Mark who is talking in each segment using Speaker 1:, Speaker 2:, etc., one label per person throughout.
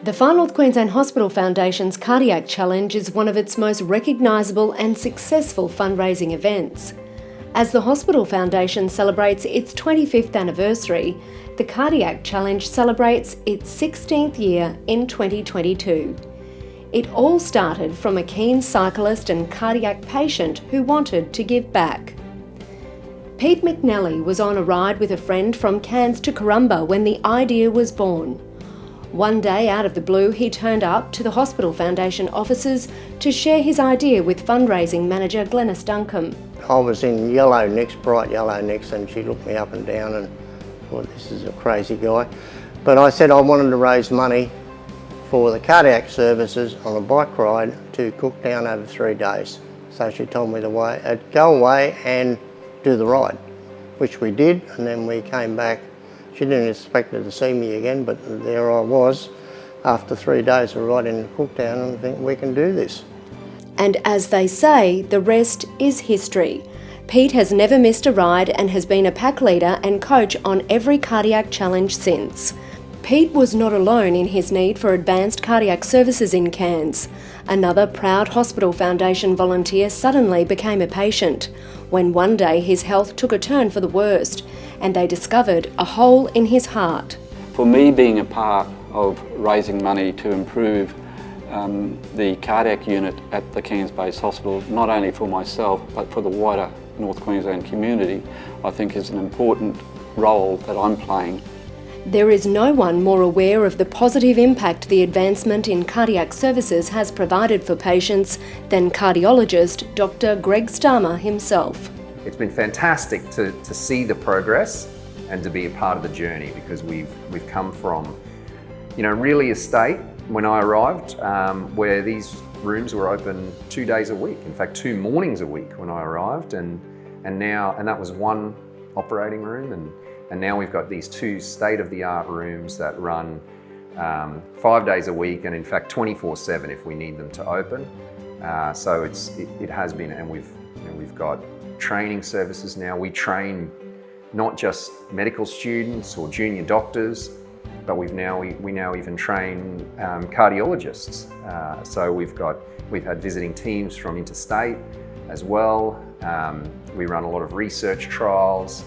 Speaker 1: The Far North Queensland Hospital Foundation's Cardiac Challenge is one of its most recognisable and successful fundraising events. As the Hospital Foundation celebrates its 25th anniversary, the Cardiac Challenge celebrates its 16th year in 2022. It all started from a keen cyclist and cardiac patient who wanted to give back. Pete McNally was on a ride with a friend from Cairns to Corumba when the idea was born. One day, out of the blue, he turned up to the Hospital Foundation offices to share his idea with fundraising manager Glenys Duncombe.
Speaker 2: I was in yellow nicks, bright yellow nicks, and she looked me up and down and thought, this is a crazy guy. But I said I wanted to raise money for the cardiac services on a bike ride to Cooktown over 3 days. So she told me to go away and do the ride, which we did, and then we came back. She didn't expect her to see me again, but there I was after 3 days of riding to Cooktown, and I think we can do this.
Speaker 1: And as they say, the rest is history. Pete has never missed a ride and has been a pack leader and coach on every cardiac challenge since. Pete was not alone in his need for advanced cardiac services in Cairns. Another proud Hospital Foundation volunteer suddenly became a patient when one day his health took a turn for the worst and they discovered a hole in his heart.
Speaker 3: For me, being a part of raising money to improve the cardiac unit at the Cairns-based hospital, not only for myself but for the wider North Queensland community, I think is an important role that I'm playing.
Speaker 1: There is no one more aware of the positive impact the advancement in cardiac services has provided for patients than cardiologist Dr Greg Starmer himself.
Speaker 4: It's been fantastic to see the progress and to be a part of the journey, because we've come from, really a state when I arrived where these rooms were open 2 days a week. In fact, 2 mornings a week when I arrived, and that was one operating room, and now we've got these 2 state-of-the-art rooms that run 5 days a week, and in fact 24/7 if we need them to open. So it has been, and we've got training services now. We train not just medical students or junior doctors, but we now even train cardiologists. So we've had visiting teams from interstate as well. We run a lot of research trials.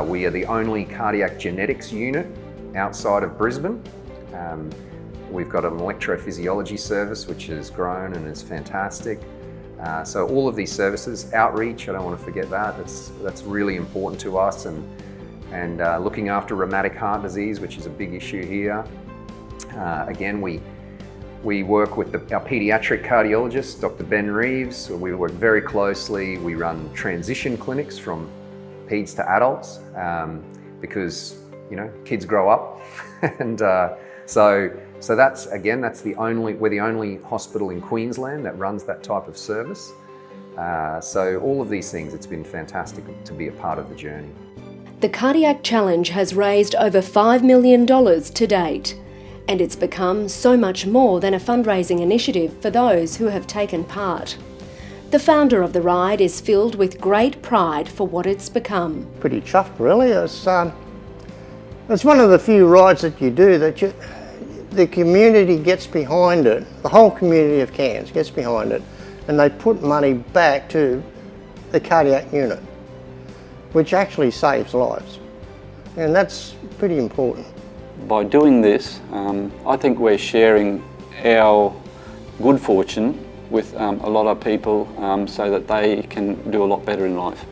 Speaker 4: We are the only cardiac genetics unit outside of Brisbane. We've got an electrophysiology service which has grown and is fantastic. So all of these services, outreach, I don't want to forget that. That's really important to us, and looking after rheumatic heart disease, which is a big issue here. Again, we work with our paediatric cardiologist, Dr Ben Reeves. We work very closely. We run transition clinics from peds to adults, because kids grow up, and so we're the only hospital in Queensland that runs that type of service. So all of these things, it's been fantastic to be a part of the journey.
Speaker 1: The Cardiac Challenge has raised over $5 million to date, and it's become so much more than a fundraising initiative for those who have taken part. The founder of the ride is filled with great pride for what it's become.
Speaker 2: Pretty chuffed, really. It's one of the few rides that you do that the community gets behind it. The whole community of Cairns gets behind it, and they put money back to the cardiac unit, which actually saves lives, and that's pretty important.
Speaker 3: By doing this, I think we're sharing our good fortune with a lot of people so that they can do a lot better in life.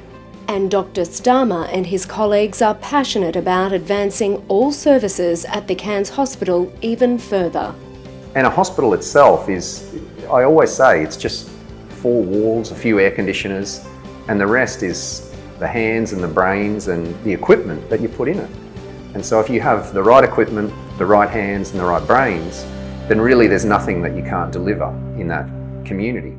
Speaker 1: And Dr Starmer and his colleagues are passionate about advancing all services at the Cairns Hospital even further.
Speaker 4: And a hospital itself is, I always say, it's just 4 walls, a few air conditioners, and the rest is the hands and the brains and the equipment that you put in it. And so if you have the right equipment, the right hands and the right brains, then really there's nothing that you can't deliver in that community.